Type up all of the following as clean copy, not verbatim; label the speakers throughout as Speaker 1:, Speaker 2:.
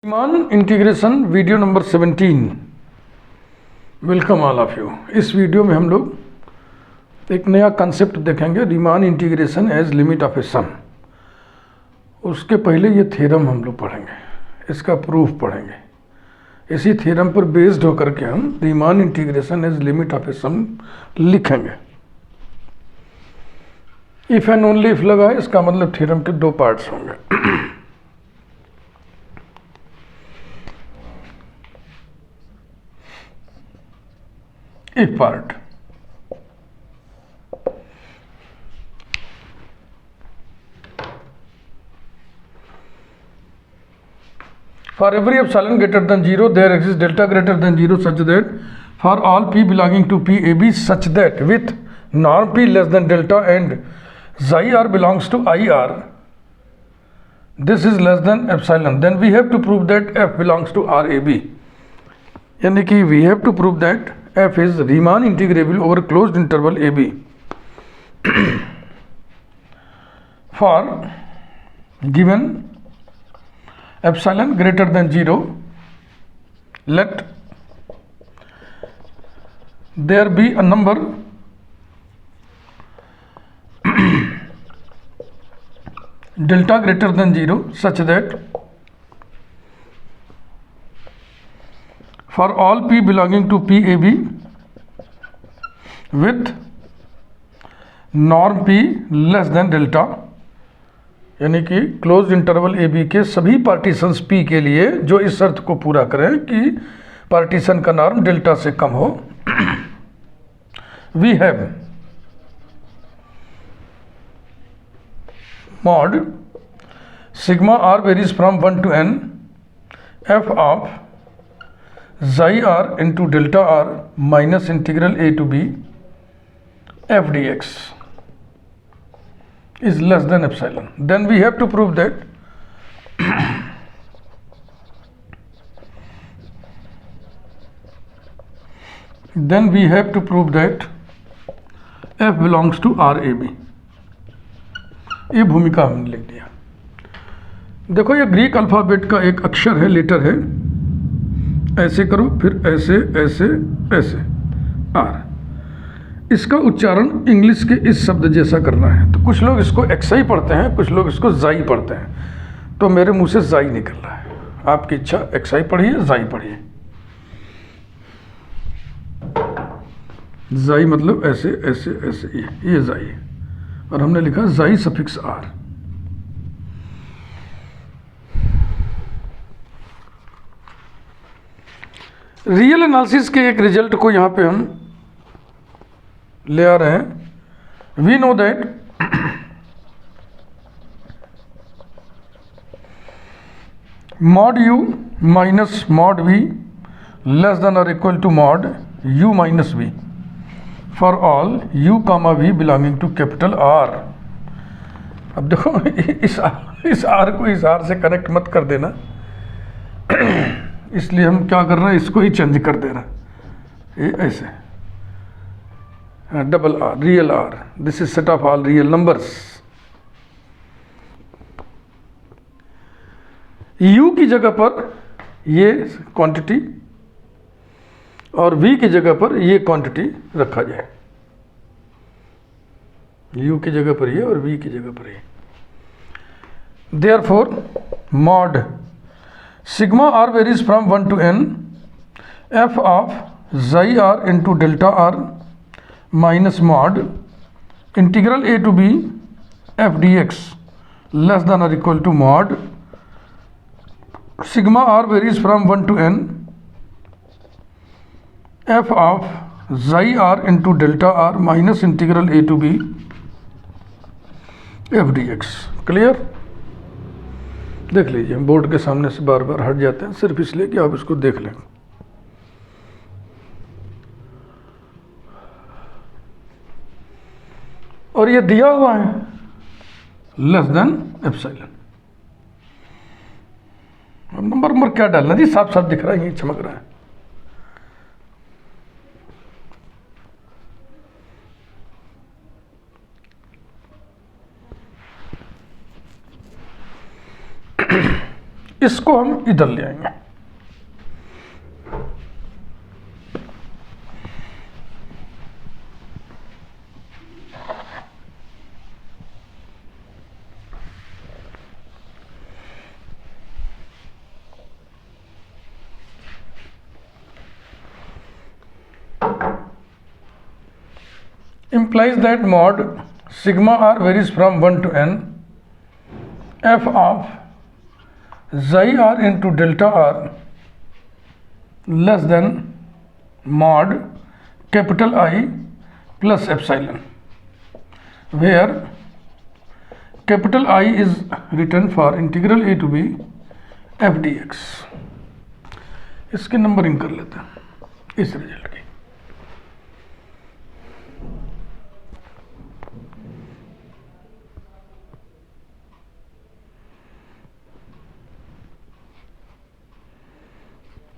Speaker 1: Riemann integration video number 17। Welcome all of you. इस video में हम लोग एक नया कंसेप्ट देखेंगे, Riemann integration as limit of a sum. उसके पहले ये थ्योरम हम लोग पढ़ेंगे, इसका प्रूफ पढ़ेंगे। इसी थ्योरम पर बेस्ड होकर के हम Riemann integration as limit of a sum लिखेंगे। इफ एंड ओनली इफ लगा है, इसका मतलब थ्योरम के दो पार्ट्स होंगे। if part for every epsilon greater than 0 there exists delta greater than 0 such that for all p belonging to PAB such that with norm p less than delta and xi r belongs to IR this is less than epsilon, then we have to prove that f belongs to RAB। यानी कि we have to prove that f is Riemann integrable over closed interval AB for given epsilon greater than 0 let there be a number delta greater than 0 such that for all p belonging to PAB with norm p less than delta, यानी कि close interval a B के सभी partitions P के लिए जो इस शर्त को पूरा करें कि पार्टीशन का नॉर्म डेल्टा से कम हो, we have mod sigma are varies from 1 to n F of xi r into delta r minus integral a to b f dx is less than epsilon. Then we have to prove that f belongs to RAB। ये भूमिका हमने लिख दिया। देखो, ये Greek alphabet का एक अक्षर है, लेटर है। ऐसे करो, फिर ऐसे ऐसे ऐसे आर। इसका उच्चारण इंग्लिश के इस शब्द जैसा करना है। तो कुछ लोग इसको एक्साई पढ़ते हैं, कुछ लोग इसको जाई पढ़ते हैं। तो मेरे मुंह से जाई निकल रहा है। आपकी इच्छा, एक्साई पढ़िए, जाई पढ़िए। जाई मतलब ऐसे ऐसे ऐसे, ये जाई है। और हमने लिखा जाई सफिक्स आर। रियल एनालिसिस के एक रिजल्ट को यहाँ पे हम ले आ रहे हैं। We know that mod u minus mod v less than और equal to mod u minus v for all u comma v belonging to capital R. अब देखो, इस आर को इस आर से कनेक्ट मत कर देना, इसलिए हम क्या कर रहे हैं, इसको ही चेंज कर दे रहे हैं। ये ऐसे double r, real r, this is set of all real numbers. U की जगह पर ये क्वांटिटी और वी की जगह पर ये क्वांटिटी रखा जाए। यू की जगह पर ये और वी की जगह पर ये। Therefore mod sigma are varies from 1 to n F of xi r into delta r minus mod integral a to b f dx less than और equal to mod sigma are varies from 1 to n F of xi r into delta r minus integral a to b f dx। Clear? देख लीजिए, हम board के सामने से बार बार हट जाते हैं सिर्फ इसलिए कि आप इसको देख लें। और ये दिया हुआ है लेस देन एप्सिलॉन। अब नंबर क्या डालना जी, साफ साफ दिख रहा है, ये चमक रहा है। इसको हम इधर ले आएंगे। implies that mod sigma r varies from 1 to n f of xi r into delta r less than mod capital I plus epsilon, where capital I is written for integral a to b f dx। इसकी numbering कर लेते हैं इस result की।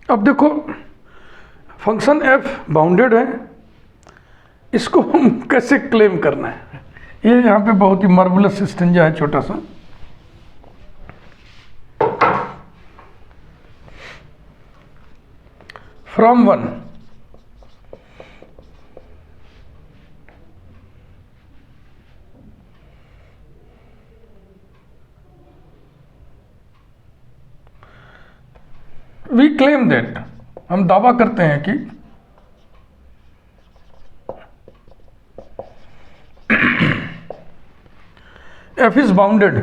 Speaker 1: अब देखो function f bounded है, इसको हम कैसे क्लेम करना है, ये यहाँ पे बहुत ही मार्वलस स्टेंजा है छोटा सा। फ्रॉम 1 वी क्लेम दैट, हम दावा करते हैं कि f is bounded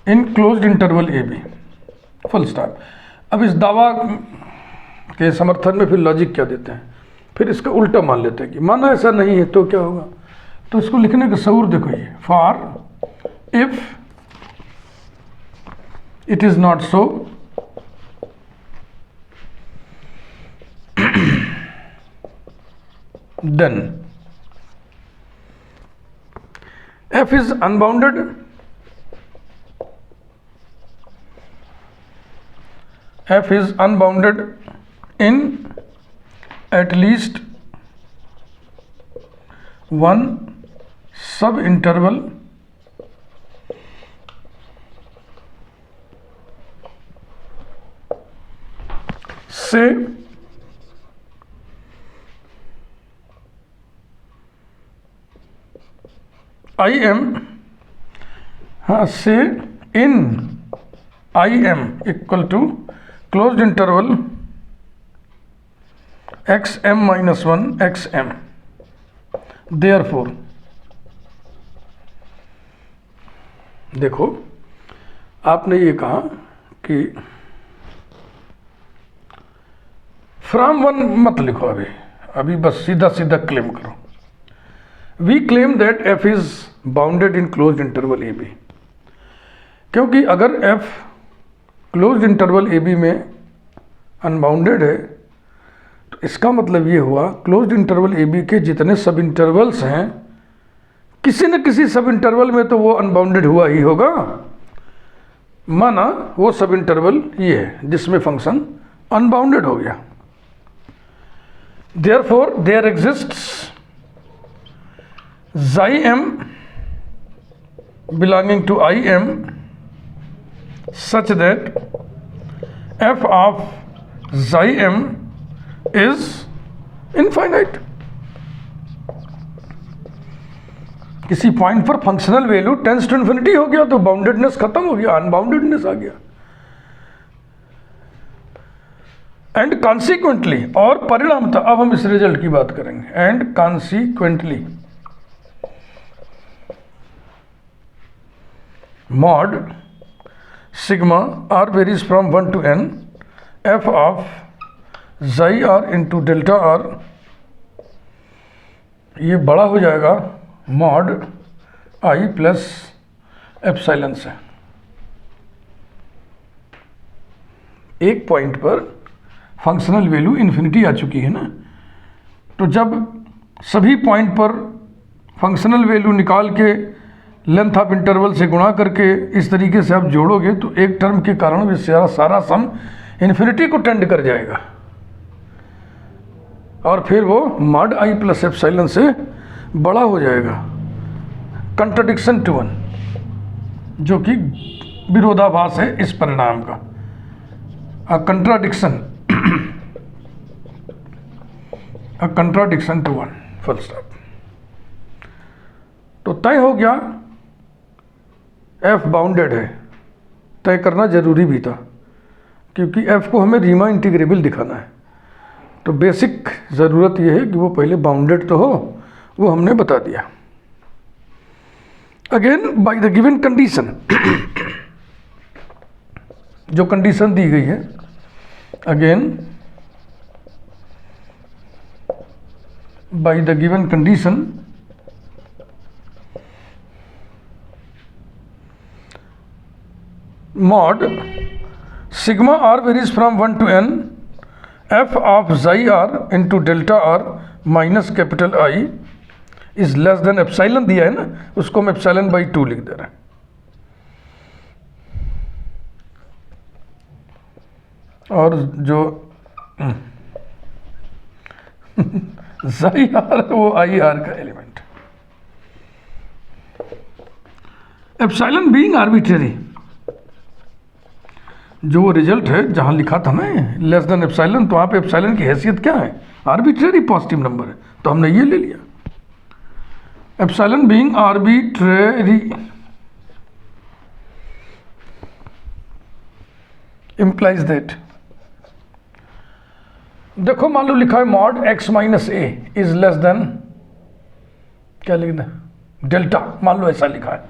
Speaker 1: in closed interval a b, full stop. अब इस दावा के समर्थन में फिर लॉजिक क्या देते हैं, फिर इसका उल्टा मान लेते हैं कि माना ऐसा नहीं है तो क्या होगा। तो इसको लिखने का सऊर देखो, ये for if it is not so then f is unbounded in at least one sub interval से आई एम, हाँ से in I m equal to closed interval x m minus 1 x m. Therefore देखो आपने ये कहा कि फ्रॉम 1 मत लिखो, अभी बस सीधा सीधा क्लेम करो। We claim that f is bounded in closed interval a b, क्योंकि अगर f closed interval a b में अनबाउंडेड है तो इसका मतलब ये हुआ क्लोज्ड इंटरवल ए बी के जितने सब इंटरवल्स हैं किसी न किसी सब इंटरवल में तो वो अनबाउंडेड हुआ ही होगा। माना वो सब इंटरवल ये है जिसमें फंक्शन अनबाउंडेड हो गया। Therefore, there exists xi m belonging to I m such that f of xi m is infinite। किसी पॉइंट पर functional value tends to infinity हो गया तो बाउंडेडनेस खत्म हो गया, अनबाउंडेडनेस आ गया। एंड कॉन्सिक्वेंटली, और परिणामतः, अब हम इस रिजल्ट की बात करेंगे, and consequently mod sigma are varies from 1 to n f of xi r into delta r, ये बड़ा हो जाएगा मॉड आई प्लस एप्सिलॉन से। एक पॉइंट पर फंक्शनल वैल्यू इन्फिनिटी आ चुकी है ना, तो जब सभी पॉइंट पर फंक्शनल वैल्यू निकाल के लेंथ ऑफ इंटरवल से गुणा करके इस तरीके से आप जोड़ोगे तो एक टर्म के कारण ये सारा सम इन्फिनिटी को टेंड कर जाएगा और फिर वो मॉड आई प्लस एप्सिलॉन से बड़ा हो जाएगा। कंट्राडिक्शन टू 1, जो कि विरोधाभास है इस परिणाम का, a contradiction to one, full stop. तो तय हो गया f बाउंडेड है, तय करना जरूरी भी था क्योंकि f को हमें रीमान इंटीग्रेबल दिखाना है। तो बेसिक ज़रूरत यह है कि वो पहले बाउंडेड तो हो, वो हमने बता दिया। Again by the given condition, जो कंडीशन दी गई है, again by the given condition mod sigma r varies from 1 to n f of xi r into delta r minus capital I is less than epsilon दिया है ना, उसको हम epsilon by 2 लिख दे रहे हैं। और जो xi r वो आई आर का एलिमेंट, एप्सिलॉन बीइंग आर्बिट्रेरी, जो वो रिजल्ट है जहां लिखा था ना लेस देन एप्सिलॉन, तो वहां पे एप्सिलॉन की हैसियत क्या है, आर्बिट्रेरी पॉजिटिव नंबर है, तो हमने ये ले लिया। Epsilon being arbitrary implies that, देखो मान लो लिखा है mod x minus A is less then, क्या लिखना है, डेल्टा, मान लो ऐसा लिखा है,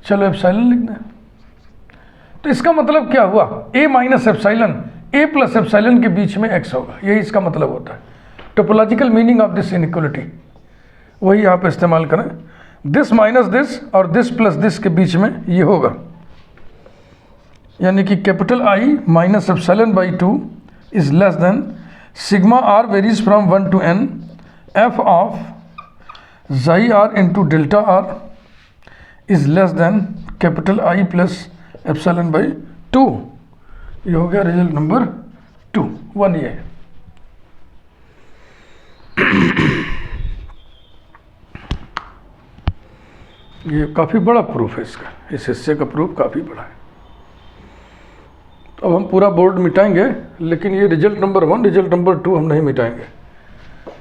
Speaker 1: चलो एप्सिलॉन लिखना है। तो इसका मतलब क्या हुआ, a minus epsilon, a plus epsilon के बीच में x होगा, यही इसका मतलब होता है। Topological meaning of this inequality वही यहाँ पे इस्तेमाल करें, दिस माइनस दिस और दिस प्लस दिस के बीच में ये होगा, यानी कि capital I minus epsilon by 2 is less than sigma r varies from 1 to n f of xi r into delta r is less then capital I plus epsilon by 2। ये हो गया result number 2, 1 ये है। ये काफ़ी बड़ा proof है इसका, इस हिस्से का प्रूफ काफ़ी बड़ा है। तो अब हम पूरा बोर्ड मिटाएंगे, लेकिन ये रिजल्ट नंबर 1, रिजल्ट नंबर 2 हम नहीं मिटाएंगे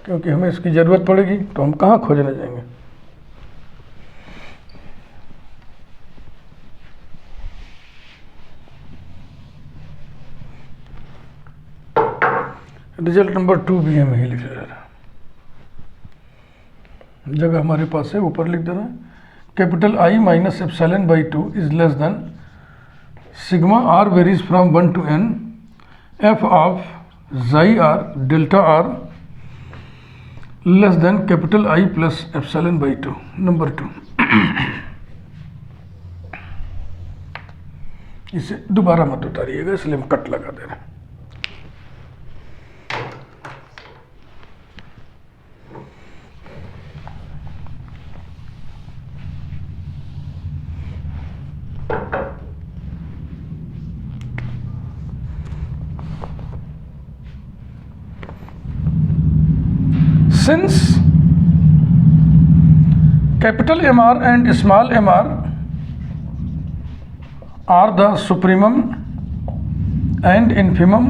Speaker 1: क्योंकि हमें इसकी ज़रूरत पड़ेगी, तो हम कहाँ खोजने जाएंगे। रिजल्ट नंबर 2 भी हमें ही लिख दे रहा है, जगह हमारे पास है, ऊपर लिख दे रहा है, capital I minus epsilon by 2 is less than sigma r varies from 1 to n f of xi r delta r less then capital I plus epsilon by 2, number 2। इसे दोबारा मत उतारिएगा, इसलिए हम कट लगा दे रहे हैं। Since capital MR and small mr are the supremum and infimum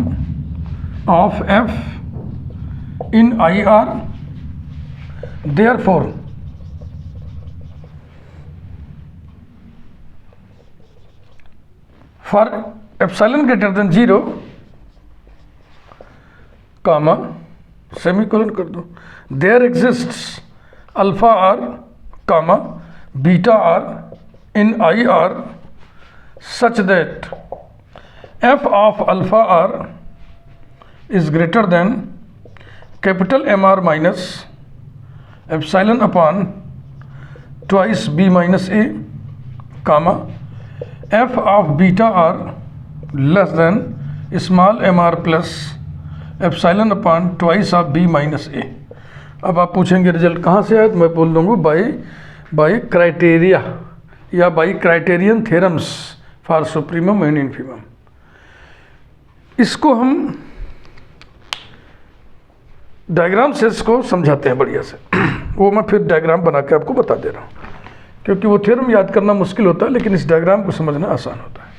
Speaker 1: of F in IR, therefore for epsilon greater than 0, comma semicolon कर दो, there exists alpha r comma beta r in I r such that f of alpha r is greater than capital M are minus epsilon upon twice B minus a comma f of beta r less than small M R plus epsilon upon twice of B minus ए। अब आप पूछेंगे result कहाँ से आया, तो मैं बोल दूँगा बाई क्राइटेरिया या by criterion theorems for supremum and infimum. इसको हम डायग्राम से इसको समझाते हैं बढ़िया से, वो मैं फिर डायग्राम बना के आपको बता दे रहा हूँ क्योंकि वो थ्योरम याद करना मुश्किल होता है, लेकिन इस डायग्राम को समझना आसान होता है।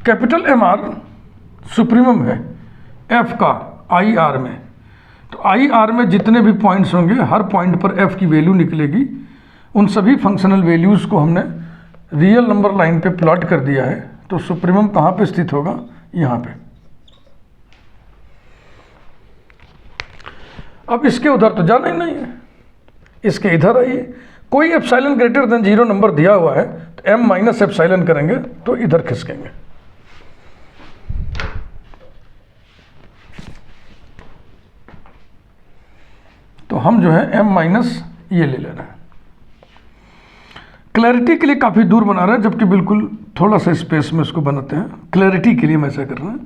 Speaker 1: कैपिटल एम आर सुप्रीमम है एफ का आई आर में, तो आई आर में जितने भी पॉइंट्स होंगे हर पॉइंट पर एफ की वैल्यू निकलेगी। उन सभी फंक्शनल वैल्यूज़ को हमने रियल नंबर लाइन पे प्लॉट कर दिया है। तो सुप्रीमम कहाँ पे स्थित होगा? यहाँ पे। अब इसके उधर तो जाना ही नहीं है, इसके इधर आइए। कोई एप्सिलॉन ग्रेटर देन 0 नंबर दिया हुआ है तो m माइनस एप्सिलॉन करेंगे तो इधर खिसकेंगे। तो हम जो है m माइनस ये ले रहे हैं। क्लैरिटी के लिए काफ़ी दूर बना रहे हैं, जबकि बिल्कुल थोड़ा सा स्पेस में इसको बनाते हैं। क्लैरिटी के लिए हम ऐसा कर रहे हैं।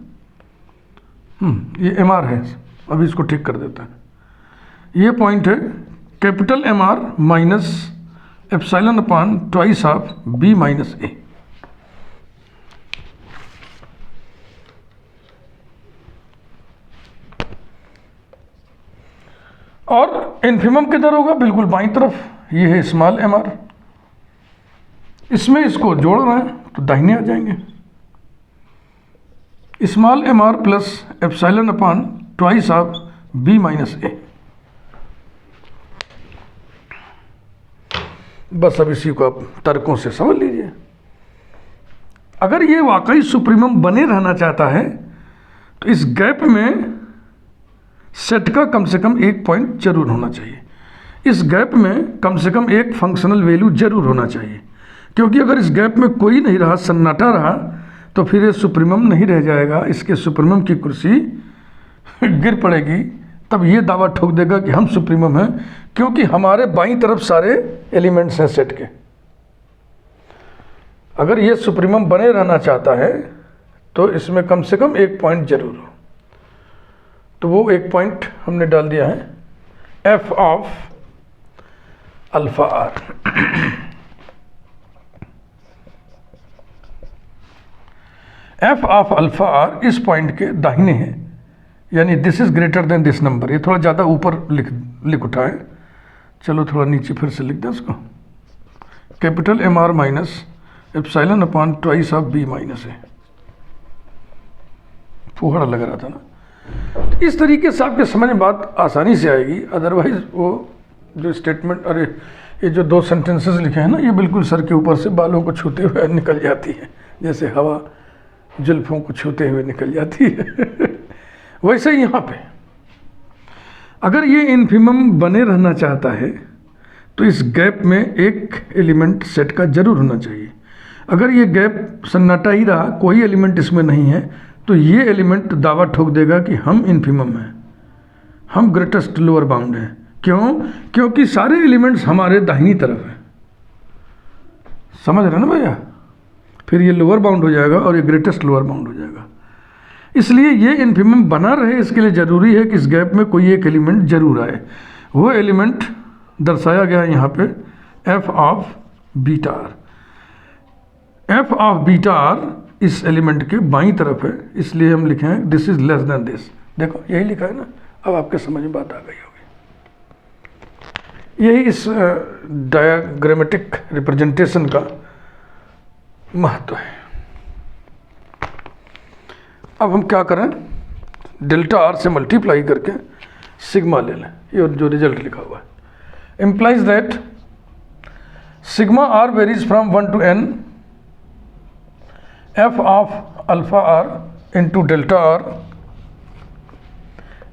Speaker 1: ये एम आर है, अभी इसको ठीक कर देते हैं। ये पॉइंट है capital M are minus epsilon upon twice of B minus a. और इन्फिमम किधर होगा? बिल्कुल बाईं तरफ। ये है स्मॉल एम आर, इसमें इसको जोड़ रहे हैं तो दाहिने आ जाएंगे। Small M R plus epsilon upon twice of B minus A. बस अब इसी को आप तर्कों से समझ लीजिए। अगर ये वाकई सुप्रीमम बने रहना चाहता है तो इस गैप में सेट का कम से कम एक पॉइंट जरूर होना चाहिए। इस गैप में कम से कम एक फंक्शनल वैल्यू जरूर होना चाहिए, क्योंकि अगर इस गैप में कोई नहीं रहा, सन्नाटा रहा, तो फिर ये सुप्रीमम नहीं रह जाएगा। इसके सुप्रीमम की कुर्सी गिर पड़ेगी। तब ये दावा ठोक देगा कि हम सुप्रीमम हैं, क्योंकि हमारे बाईं तरफ सारे एलिमेंट्स हैं सेट के। अगर ये सुप्रीमम बने रहना चाहता है तो इसमें कम से कम एक पॉइंट जरूर हो। तो वो एक पॉइंट हमने डाल दिया है f of alpha r. F of alpha r इस पॉइंट के दाहिने है, यानी this is greater than this number. ये थोड़ा ज़्यादा ऊपर लिख उठाए, चलो थोड़ा नीचे फिर से लिख दें इसको। Capital M are minus epsilon upon twice of B minus A. फुहाड़ा लग रहा था ना। तो इस तरीके से आपके समझ में बात आसानी से आएगी। अदरवाइज वो जो स्टेटमेंट, अरे ये जो दो सेंटेंसेस लिखे हैं ना, ये बिल्कुल सर के ऊपर से बालों को छूते हुए निकल जाती है, जैसे हवा जुल्फों को छूते हुए निकल जाती है। वैसे ही यहाँ पे अगर ये इन्फिमम बने रहना चाहता है तो इस गैप में एक एलिमेंट सेट का जरूर होना चाहिए। अगर ये गैप सन्नाटा ही रहा, कोई एलिमेंट इसमें नहीं है, तो ये एलिमेंट दावा ठोक देगा कि हम इन्फिमम हैं, हम ग्रेटेस्ट लोअर बाउंड हैं। क्यों? क्योंकि सारे एलिमेंट्स हमारे दाहिनी तरफ हैं। समझ रहे ना भैया? फिर ये लोअर बाउंड हो जाएगा और ये ग्रेटेस्ट लोअर बाउंड हो जाएगा। इसलिए ये इन्फिमम बना रहे, इसके लिए ज़रूरी है कि इस गैप में कोई एक एलिमेंट जरूर आए। वो एलिमेंट दर्शाया गया है यहाँ पे f of beta r. F of beta r इस एलिमेंट के बाईं तरफ है, इसलिए हम लिखे हैं this is less than this. देखो यही लिखा है ना। अब आपके समझ में बात आ गई होगी। यही इस डायग्रामेटिक रिप्रेजेंटेशन का महत्व है। अब हम क्या करें, डेल्टा आर से मल्टीप्लाई करके सिग्मा ले लें। ये जो रिजल्ट लिखा हुआ है implies that sigma r varies from 1 to n f of alpha r into delta r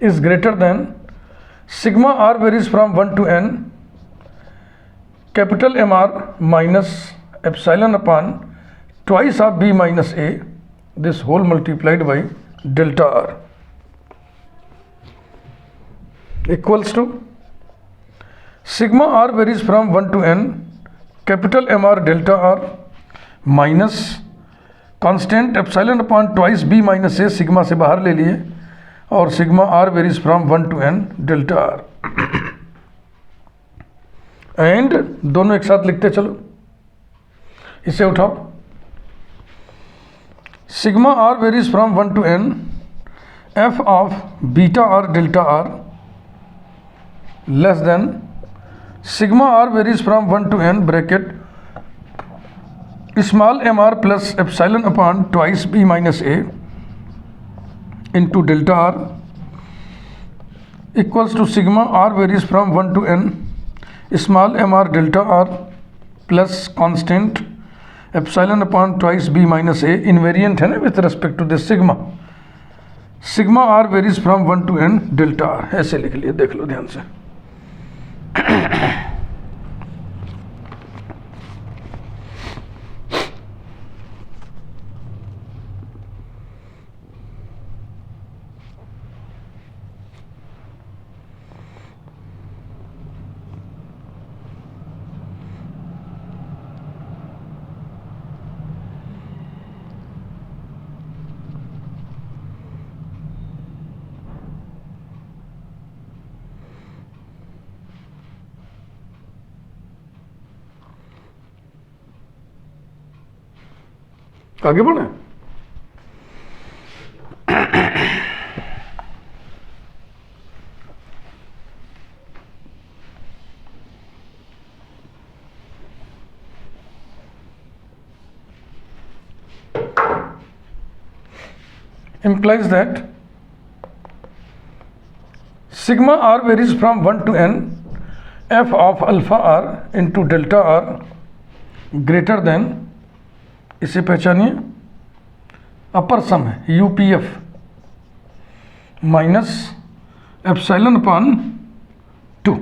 Speaker 1: is greater than sigma r varies from 1 to n capital M r minus epsilon upon twice of b minus a, this whole multiplied by delta r equals to sigma r varies from 1 to n capital M r delta r minus constant epsilon upon twice B minus A, sigma से बाहर ले लिए, और sigma are varies from 1 to n delta R. And दोनों एक साथ लिखते चलो, इसे उठाओ। Sigma are varies from 1 to n F of beta R delta are less than sigma are varies from 1 to n bracket small M R plus epsilon upon twice B minus A into delta are equals to sigma are varies from 1 to n small M r delta r plus constant epsilon upon twice B minus a invariant है ना with respect to this sigma are varies from 1 to n delta r. ऐसे लिख लिए, देख लो ध्यान से। आगे बढ़े। implies that sigma r varies from 1 to n f of alpha r into delta r greater than, इसे पहचानिए, अपर सम है यूपीएफ माइनस एप्सिलॉन अपॉन 2।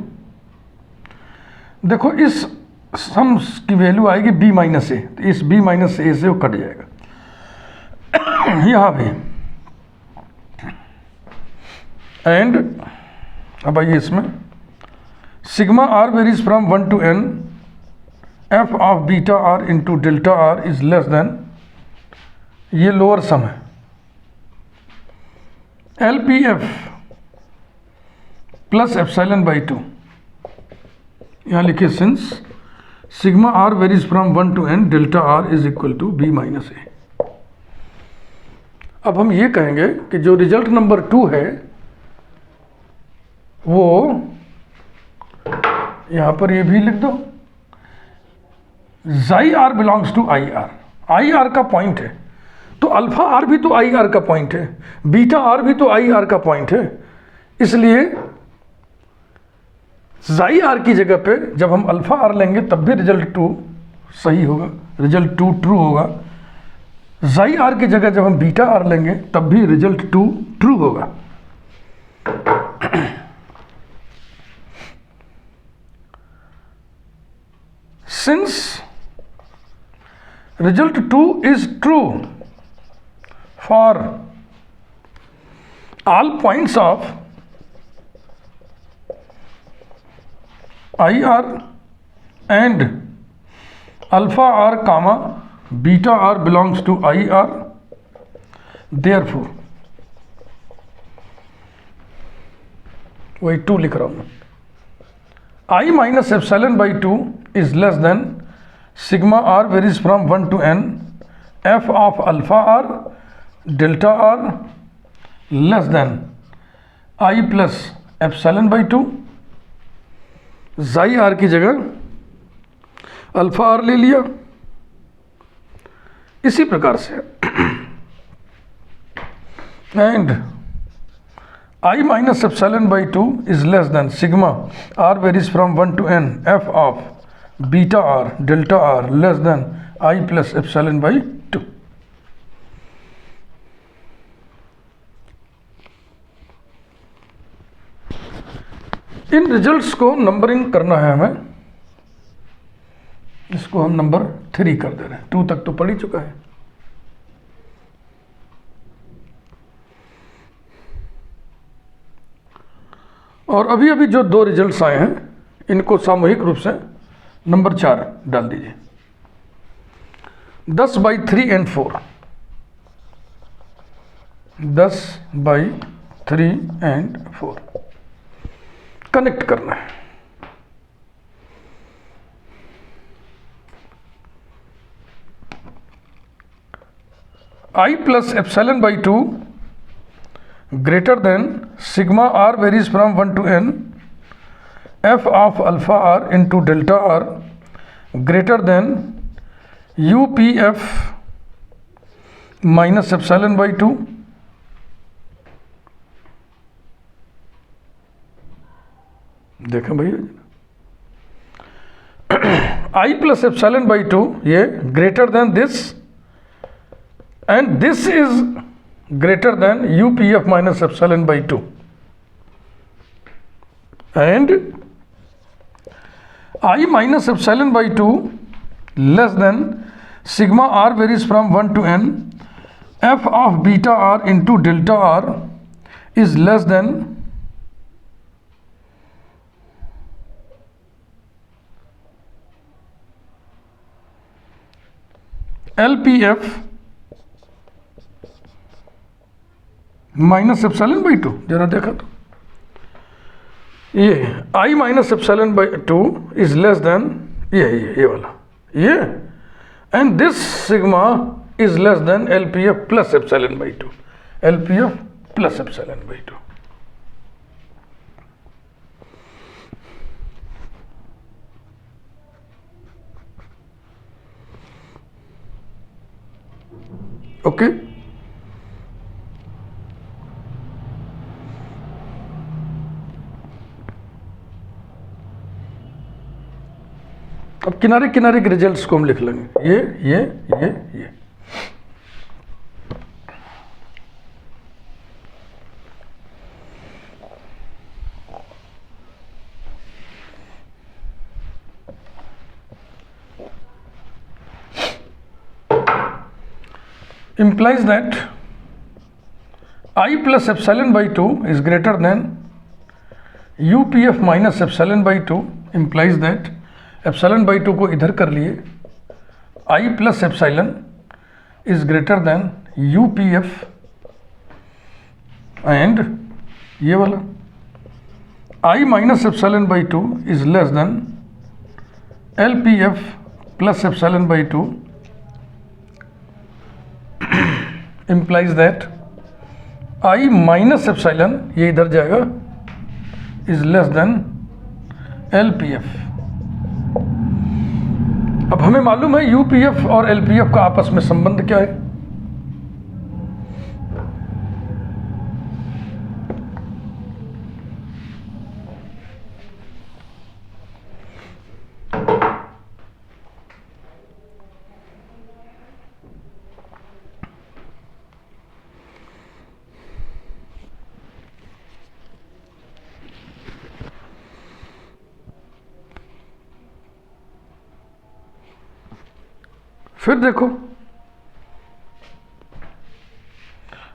Speaker 1: देखो इस सम की वैल्यू आएगी बी माइनस ए, तो इस बी माइनस ए से वो कट जाएगा यहाँ भी। एंड अब आइए इसमें sigma are varies from 1 to n F of beta R into delta are is less than, ये लोअर सम है, L P F plus epsilon by 2। यहाँ लिखिए since sigma are varies from 1 to n delta are is equal to B minus ए। अब हम ये कहेंगे कि जो रिजल्ट नंबर 2 है वो यहाँ पर ये भी लिख दो, xi r belongs to I r का पॉइंट है, तो अल्फा आर भी तो आई आर का पॉइंट है, बीटा आर भी तो आई आर का पॉइंट है। इसलिए जाई आर की जगह पे जब हम अल्फा आर लेंगे तब भी रिजल्ट 2 सही होगा, रिजल्ट 2 ट्रू होगा। जाई आर की जगह जब हम बीटा आर लेंगे तब भी रिजल्ट 2 ट्रू होगा। Since result 2 is true for all points of IR and alpha R comma beta R belongs to IR, therefore वही 2 लिख रहा हूँ मैं, I minus epsilon by 2 is less than sigma r varies from 1 to n f of alpha r delta r less than I plus epsilon by 2। जाई are की जगह alpha are ले लिया, इसी प्रकार से and I minus epsilon by 2 is less than sigma r varies from 1 to n f of beta r delta r less than I plus epsilon by 2। In results को numbering करना है हमें, इसको हम नंबर 3 कर दे रहे हैं, 2 तक तो पढ़ ही चुका है। और अभी अभी जो 2 रिजल्ट्स आए हैं इनको सामूहिक रूप से नंबर 4 डाल दीजिए। 10 by 3 and 4, 10 by 3 and 4 connect करना है। I plus epsilon by 2 greater than sigma r varies from 1 to n F of alpha r into delta r greater than u p f minus epsilon by 2 देखें भैया I plus epsilon by 2 ये greater than this and this is greater than u p f minus epsilon by 2 and I minus epsilon by 2 less than sigma r varies from 1 to n f of beta r into delta r is less than LPF minus epsilon by 2। जरा देखा तो ये I minus epsilon by 2 is less than ये वाला ये and this sigma is less than LPF plus epsilon by 2 LPF plus epsilon by 2। Okay अब किनारे किनारे के रिजल्ट्स को हम लिख लेंगे ये implies that I plus epsilon by 2 is greater than UPF minus epsilon by 2 implies that epsilon by 2 को इधर कर लिए I plus epsilon is greater than UPF and ये वाला I minus epsilon by 2 is less than LPF plus epsilon by 2 implies that I minus epsilon ये इधर जाएगा is less than LPF। अब हमें मालूम है UPF और LPF का आपस में संबंध क्या है। फिर देखो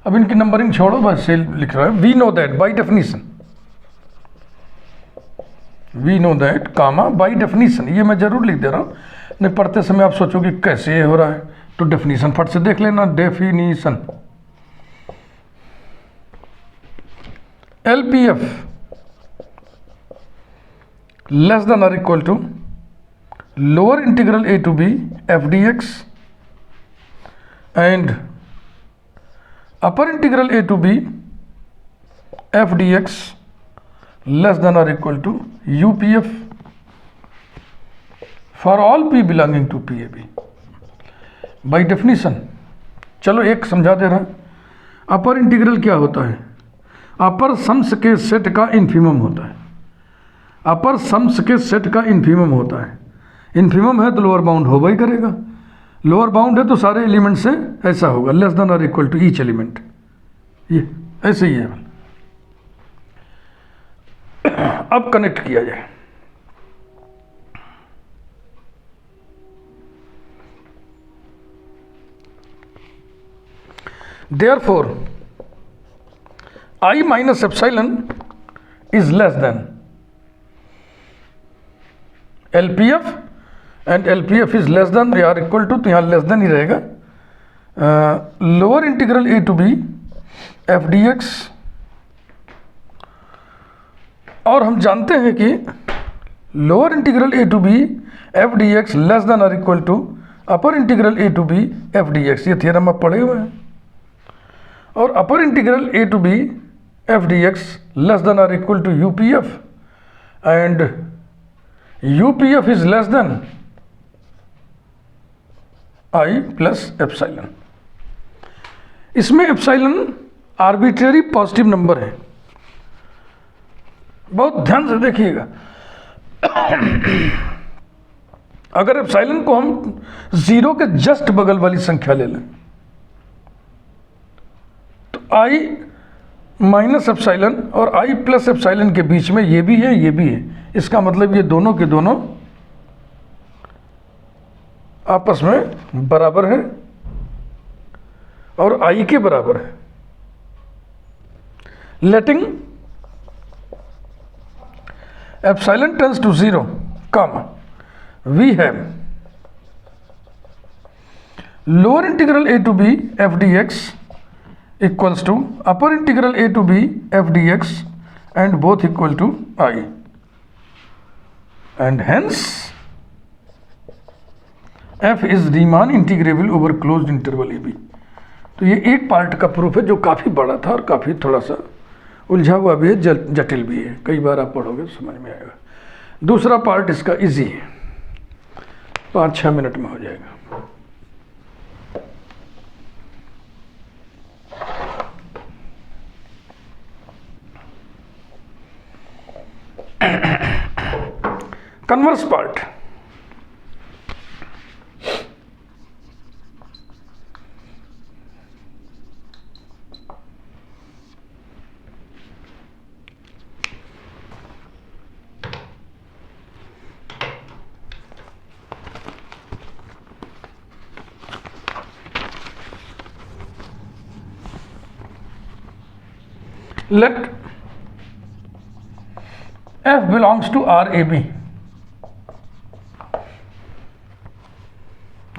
Speaker 1: अब इनकी नंबरिंग छोड़ो, बस से लिख रहा है we know that by definition, we know that comma by definition. ये मैं जरूर लिख दे रहा हूं, नहीं पढ़ते समय आप सोचोगे कैसे ये हो रहा है, तो डेफिनेशन फट से देख लेना। डेफिनेशन LPF लेस देन और equal to lower integral a to b f dx and upper integral a to b f dx less than or equal to UPF for all p belonging to PAB by definition। चलो एक समझा दे रहा है। Upper integral क्या होता है? अपर sums के set का इन्फीमम होता है। अपर सम्स के सेट का इन्फीमम होता है। इन्फीमम है तो लोअर बाउंड होगा ही करेगा, लोअर बाउंड है तो सारे एलिमेंट से ऐसा होगा लेस देन और इक्वल टू ईच एलिमेंट, ये ऐसे ही है। अब कनेक्ट किया जाए। Therefore I minus epsilon is less than LPF and LPF is less than या इक्वल टू, तो यहाँ लेस देन ही रहेगा, lower integral a to b f dx। और हम जानते हैं कि lower integral a to b f dx less than और equal to upper integral a to b f dx। ये थियरम आप पढ़े हुए हैं। और upper integral a to b f dx less than और equal to UPF and UPF is less than I plus epsilon. इसमें epsilon arbitrary positive number है, बहुत ध्यान से देखिएगा। अगर एप्साइलन को हम 0 के जस्ट बगल वाली संख्या ले लें तो I माइनस एप्साइलन और I प्लस एप्साइलन के बीच में ये भी है, ये भी है। इसका मतलब ये दोनों के दोनों आपस में बराबर है और I के बराबर है। Letting epsilon tends to 0, we have lower integral a to b f dx equals to upper integral a to b f dx and both equal to I, and hence f is Riemann integrable over closed interval a b। तो ये एक part का proof है जो काफ़ी बड़ा था और काफ़ी थोड़ा सा उलझा हुआ भी है, जटिल भी है। कई बार आप पढ़ोगे तो समझ में आएगा। दूसरा पार्ट इसका इजी है, 5-6 मिनट में हो जाएगा। Converse part, let f belongs to RAB।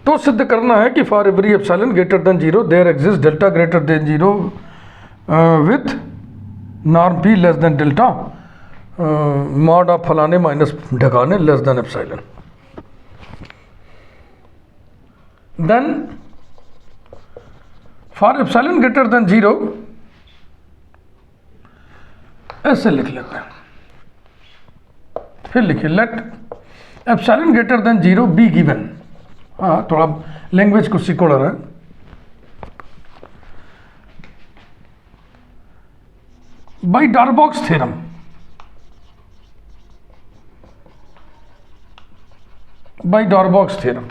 Speaker 1: तो सिद्ध करना है कि for every epsilon greater than 0 there exist delta greater than 0 with norm p less than delta mod of फलाने माइनस ढकाने less than epsilon. Then for epsilon greater than 0 ऐसे लिख लेते हैं, फिर लिखिए let epsilon greater than 0 be given. हाँ, थोड़ा लैंग्वेज को सिकोड़ रहा है। By Darboux theorem, by Darboux theorem.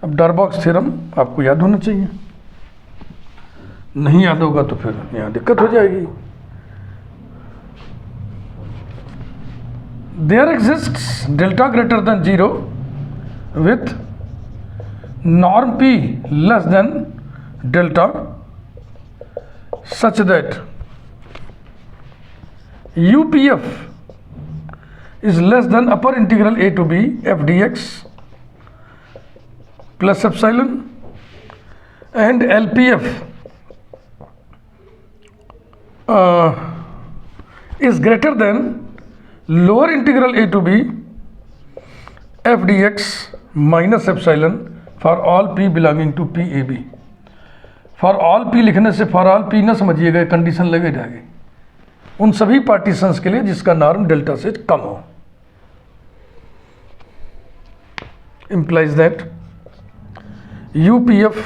Speaker 1: अब डार्बॉक्स थ्योरम आपको याद होना चाहिए, नहीं याद होगा तो फिर यहाँ दिक्कत हो जाएगी। There exists delta greater than 0 with norm p less than delta such that UPF is less than upper integral a to b f dx plus epsilon, and LPF is greater than lower integral a to b f dx minus epsilon for all p belonging to PAB। for all p लिखने से for all p ना समझिएगा, condition लगे जाएगी उन सभी partitions के लिए जिसका नॉर्म डेल्टा से कम हो। implies that UPF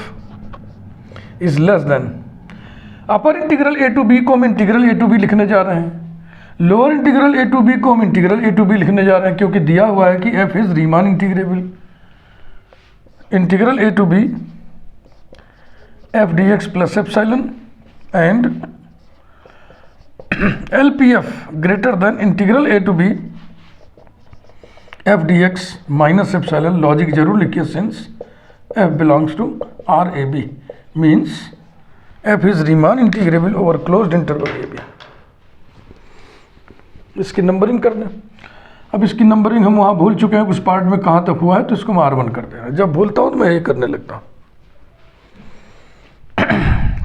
Speaker 1: is less than upper integral a to b को हम इंटीग्रल a to b लिखने जा रहे हैं, lower integral a to b को हम इंटीग्रल a to b लिखने जा रहे हैं, क्योंकि दिया हुआ है कि f is Riemann integrable. Integral a to b f dx plus epsilon and LPF greater than integral a to b f dx minus epsilon. Logic जरूर लिखिए, since f belongs to RAB means f is Riemann integrable over closed interval AB। इसकी numbering कर दें। अब इसकी numbering हम वहाँ भूल चुके हैं, उस पार्ट में कहाँ तक हुआ है, तो इसको मैं R1 कर दे रहा हूँ। जब भूलता हूँ तो मैं ये करने लगता हूँ।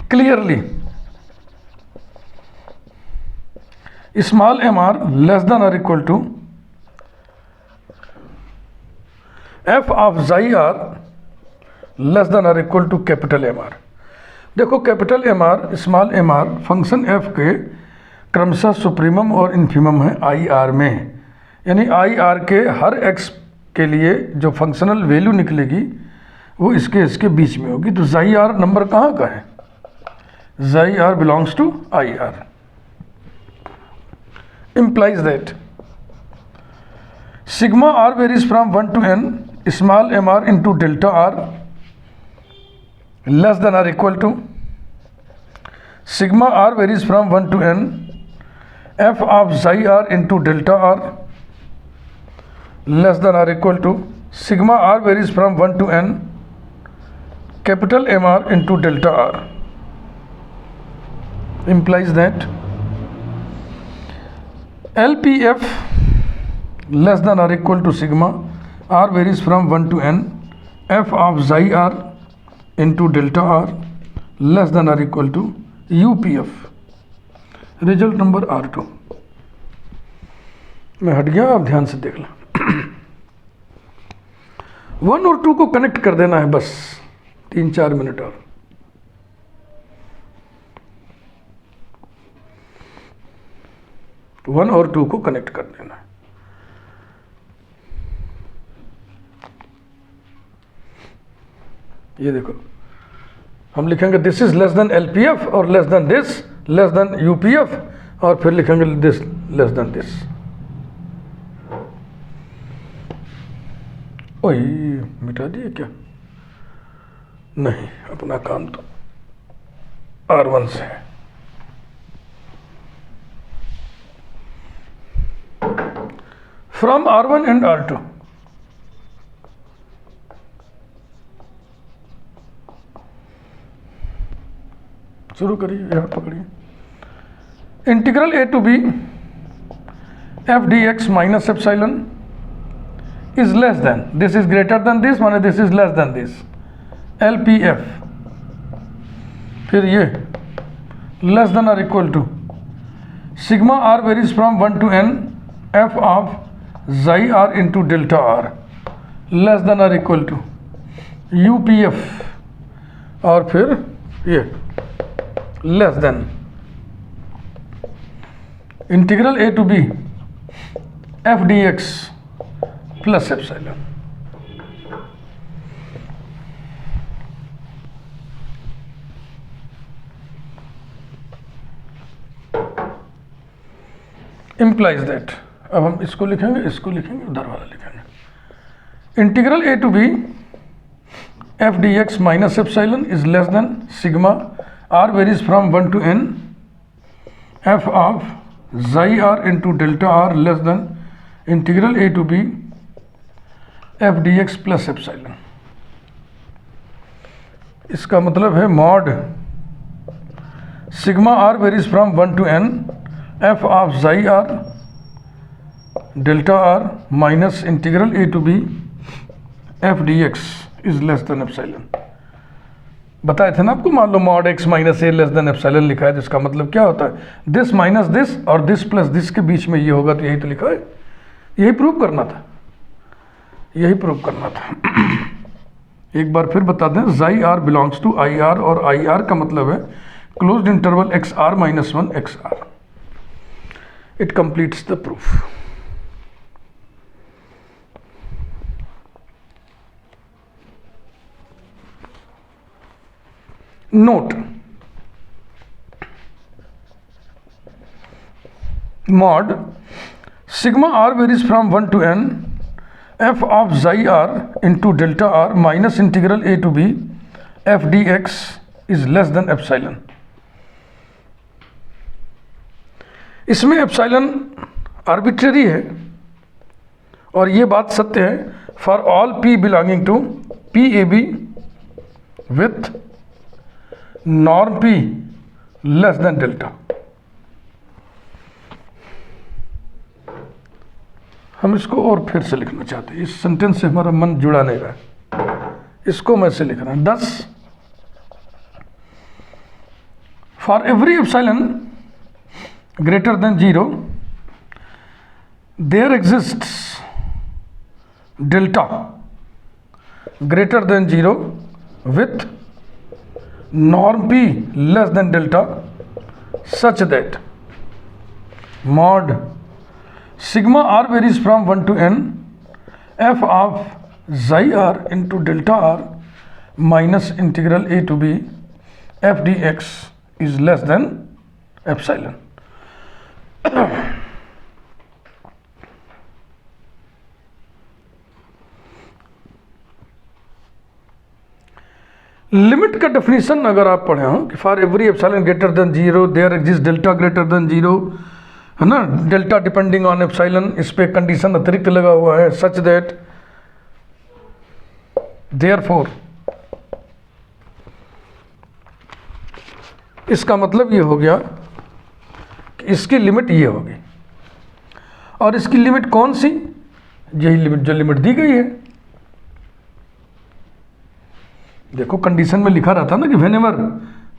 Speaker 1: Clearly small mr less than और equal to f of xi r less than और इक्वल टू कैपिटल mr। देखो capital mr small mr function f के क्रमशः सुप्रीमम और इन्फीमम है आई आर में, यानी आई आर के हर एक्स के लिए जो फंक्शनल वैल्यू निकलेगी वो इसके बीच में होगी। तो जाई आर नंबर कहाँ का है? Xi r belongs to I r. implies that sigma r varies from 1 to n small mr into delta r less than or equal to sigma r varies from 1 to n f of xi r into delta r less than or equal to sigma r varies from 1 to n capital mr into delta r implies that LPF less than or equal to sigma r varies from 1 to n f of xi r into delta r less than or equal to UPF। Result number R2 मैं हट गया, अब ध्यान से देख लो। 1 और 2 को connect कर देना है बस 3-4 मिनट और। वन और 2 को कनेक्ट कर देना है। ये देखो हम लिखेंगे this is less than LPF और less than this less than UPF और फिर लिखेंगे दिस लेस देन दिस। ओए मिटा दिए क्या? नहीं, अपना काम तो R1 से है। From R1 and R2 शुरू करिए, यहाँ पकड़िए। Integral A to B F D x minus epsilon is less than, this is greater than this, माने this is less than this, L P F. फिर ये लेस देन और equal to sigma are varies from 1 to n F of xi r into delta r less than or equal to UPF और फिर ये less than integral a to b f dx plus epsilon। implies that, अब हम इसको लिखेंगे, इसको लिखेंगे, उधर वाला लिखेंगे। Integral A to B F D x minus epsilon is less than sigma are varies from 1 to n F of xi r into delta are less than integral A to B F D x plus epsilon. इसका मतलब है mod sigma are varies from 1 to n F of xi r delta r minus integral A to B F D x is less than epsilon. बताए थे ना आपको, मान लो mod x minus ए less than epsilon लिखा है तो इसका मतलब क्या होता है? दिस माइनस दिस और दिस प्लस दिस के बीच में ये होगा, तो यही तो लिखा है, यही प्रूव करना था, यही प्रूव करना था। एक बार फिर बता दें, xi r belongs to I r और आई आर का मतलब है closed interval x r minus 1 x r. It completes the proof. Note, mod sigma r varies from 1 to n f of xi r into delta r minus integral a to b f dx is less than epsilon। इसमें epsilon arbitrary है और ये बात सत्य है for all p belonging to p a b with norm p less than delta. हम इसको और फिर से लिखना चाहते हैं, इस सेंटेंस से हमारा मन जुड़ा नहीं रहा, इसको मैं से लिख रहा हूं। Thus for every epsilon greater than 0 there exists delta greater than 0 with norm p less than delta such that mod sigma r varies from 1 to n f of xi r into delta r minus integral a to b f dx is less than epsilon. Limit का definition अगर आप पढ़े हो कि for every epsilon greater than zero there exist delta greater than zero, है ना, delta depending on epsilon, इस पे कंडीशन अतिरिक्त लगा हुआ है, सच दैट देयरफॉर, इसका मतलब ये हो गया कि इसकी लिमिट ये होगी। और इसकी लिमिट कौन सी? यही लिमिट जो लिमिट दी गई है। देखो कंडीशन में लिखा रहता ना कि whenever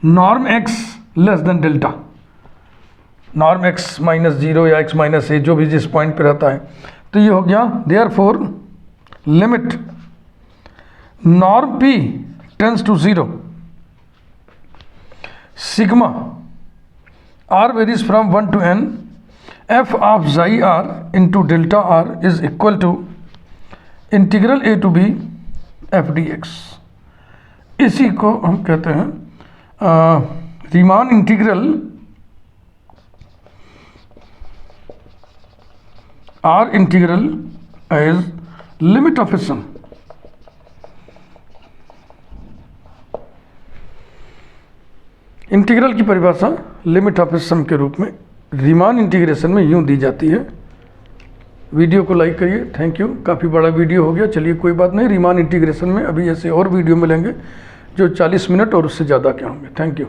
Speaker 1: norm x less than delta, norm x minus zero या एक्स माइनस ए, जो भी जिस पॉइंट पे रहता है, तो ये हो गया therefore limit norm p tends to zero sigma are varies from 1 to n F of xi r into delta are is equal to integral A to B F D x. इसी को हम कहते हैं Riemann integral or integral as limit of a sum. Integral की परिभाषा limit of a सम के रूप में रीमान इंटीग्रेशन में यूं दी जाती है। वीडियो को लाइक करिए, थैंक यू। काफ़ी बड़ा वीडियो हो गया, चलिए कोई बात नहीं। रीमान इंटीग्रेशन में अभी ऐसे और वीडियो मिलेंगे जो 40 मिनट और उससे ज़्यादा के होंगे। Thank you.